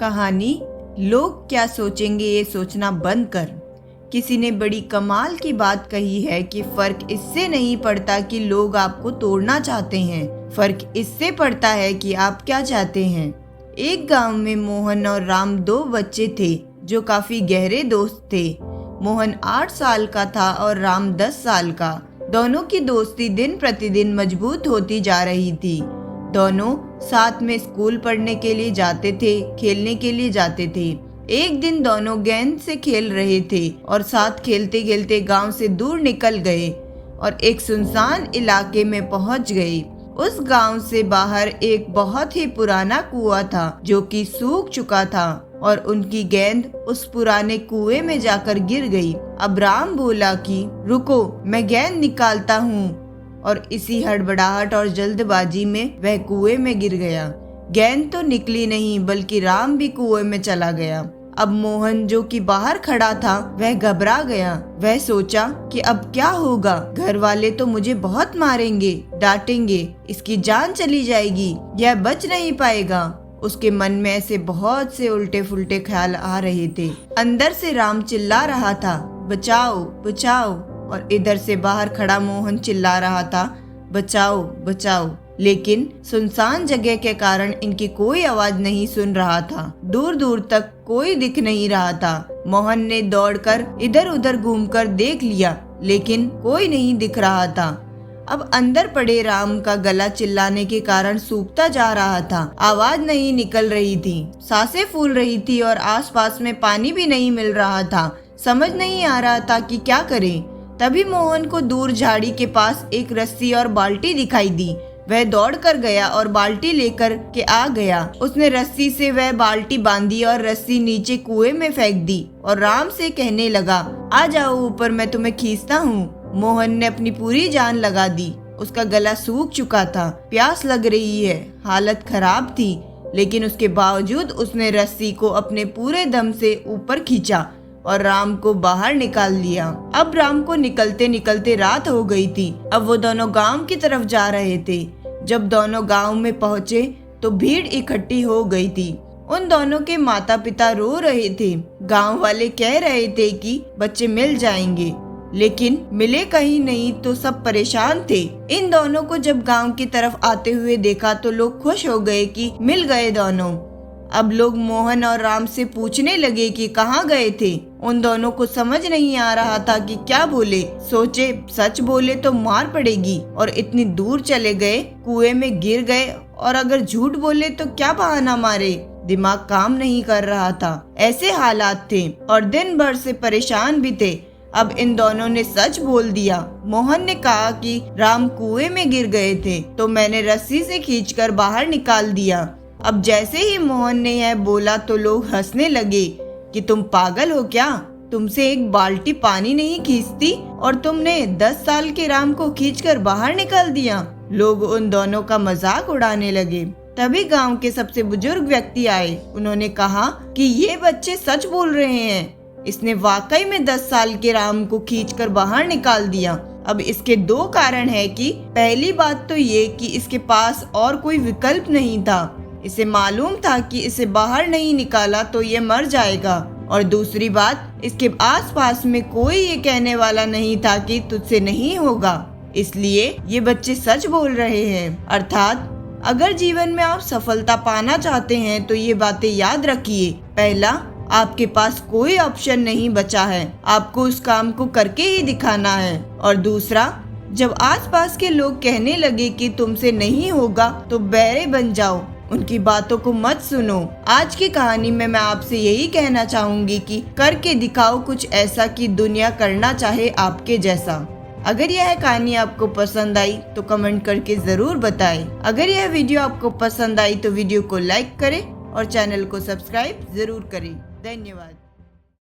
कहानी लोग क्या सोचेंगे ये सोचना बंद कर। किसी ने बड़ी कमाल की बात कही है कि फर्क इससे नहीं पड़ता कि लोग आपको तोड़ना चाहते हैं, फर्क इससे पड़ता है कि आप क्या चाहते हैं। एक गांव में मोहन और राम दो बच्चे थे जो काफी गहरे दोस्त थे। मोहन 8 साल का था और राम 10 साल का। दोनों की दोस्ती दिन प्रतिदिन मजबूत होती जा रही थी। दोनों साथ में स्कूल पढ़ने के लिए जाते थे, खेलने के लिए जाते थे। एक दिन दोनों गेंद से खेल रहे थे और साथ खेलते खेलते गांव से दूर निकल गए और एक सुनसान इलाके में पहुंच गए। उस गांव से बाहर एक बहुत ही पुराना कुआं था जो कि सूख चुका था और उनकी गेंद उस पुराने कुएं में जाकर गिर गई। अब राम बोला कि रुको, मैं गेंद निकालता हूँ, और इसी हड़बड़ाहट और जल्दबाजी में वह कुएं में गिर गया। गेंद तो निकली नहीं बल्कि राम भी कुएं में चला गया। अब मोहन जो कि बाहर खड़ा था वह घबरा गया। वह सोचा कि अब क्या होगा, घर वाले तो मुझे बहुत मारेंगे, डांटेंगे, इसकी जान चली जाएगी, यह बच नहीं पाएगा। उसके मन में ऐसे बहुत से उल्टे फुल्टे ख्याल आ रहे थे। अंदर से राम चिल्ला रहा था, बचाओ बचाओ, और इधर से बाहर खड़ा मोहन चिल्ला रहा था, बचाओ बचाओ। लेकिन सुनसान जगह के कारण इनकी कोई आवाज नहीं सुन रहा था। दूर दूर तक कोई दिख नहीं रहा था। मोहन ने दौड़कर इधर उधर घूमकर देख लिया लेकिन कोई नहीं दिख रहा था। अब अंदर पड़े राम का गला चिल्लाने के कारण सूखता जा रहा था। आवाज नहीं निकल रही थी, सांसें फूल रही थी और आसपास में पानी भी नहीं मिल रहा था। समझ नहीं आ रहा था कि क्या करें। तभी मोहन को दूर झाड़ी के पास एक रस्सी और बाल्टी दिखाई दी। वह दौड़ कर गया और बाल्टी लेकर के आ गया। उसने रस्सी से वह बाल्टी बांधी और रस्सी नीचे कुएं में फेंक दी और राम से कहने लगा, आ जाओ ऊपर, मैं तुम्हें खींचता हूँ। मोहन ने अपनी पूरी जान लगा दी। उसका गला सूख चुका था, प्यास लग रही है, हालत खराब थी, लेकिन उसके बावजूद उसने रस्सी को अपने पूरे दम से ऊपर खींचा और राम को बाहर निकाल लिया। अब राम को निकलते निकलते रात हो गई थी। अब वो दोनों गांव की तरफ जा रहे थे। जब दोनों गांव में पहुंचे तो भीड़ इकट्ठी हो गई थी। उन दोनों के माता पिता रो रहे थे। गांव वाले कह रहे थे कि बच्चे मिल जाएंगे, लेकिन मिले कहीं नहीं तो सब परेशान थे। इन दोनों को जब गांव की तरफ आते हुए देखा तो लोग खुश हो गए कि मिल गए दोनों। अब लोग मोहन और राम से पूछने लगे कि कहाँ गए थे। उन दोनों को समझ नहीं आ रहा था कि क्या बोले। सोचे सच बोले तो मार पड़ेगी और इतनी दूर चले गए, कुएं में गिर गए, और अगर झूठ बोले तो क्या बहाना मारे। दिमाग काम नहीं कर रहा था। ऐसे हालात थे और दिन भर से परेशान भी थे। अब इन दोनों ने सच बोल दिया। मोहन ने कहा कि राम कुएं में गिर गए थे तो मैंने रस्सी से खींचकर बाहर निकाल दिया। अब जैसे ही मोहन ने यह बोला तो लोग हंसने लगे कि तुम पागल हो क्या, तुमसे एक बाल्टी पानी नहीं खींचती और तुमने 10 साल के राम को खींचकर बाहर निकाल दिया। लोग उन दोनों का मजाक उड़ाने लगे। तभी गांव के सबसे बुजुर्ग व्यक्ति आए। उन्होंने कहा कि ये बच्चे सच बोल रहे हैं, इसने वाकई में 10 साल के राम को खींचकर बाहर निकाल दिया। अब इसके 2 कारण है कि पहली बात तो ये कि इसके पास और कोई विकल्प नहीं था। इसे मालूम था कि इसे बाहर नहीं निकाला तो ये मर जाएगा, और दूसरी बात, इसके आसपास में कोई ये कहने वाला नहीं था कि तुझसे नहीं होगा। इसलिए ये बच्चे सच बोल रहे हैं। अर्थात अगर जीवन में आप सफलता पाना चाहते हैं तो ये बातें याद रखिए। पहला, आपके पास कोई ऑप्शन नहीं बचा है, आपको उस काम को करके ही दिखाना है। और दूसरा, जब आसपास के लोग कहने लगे कि तुमसे नहीं होगा तो बहरे बन जाओ, उनकी बातों को मत सुनो। आज की कहानी में मैं आपसे यही कहना चाहूंगी कि करके दिखाओ कुछ ऐसा कि दुनिया करना चाहे आपके जैसा। अगर यह कहानी आपको पसंद आई तो कमेंट करके जरूर बताएं। अगर यह वीडियो आपको पसंद आई तो वीडियो को लाइक करें और चैनल को सब्सक्राइब जरूर करें। धन्यवाद।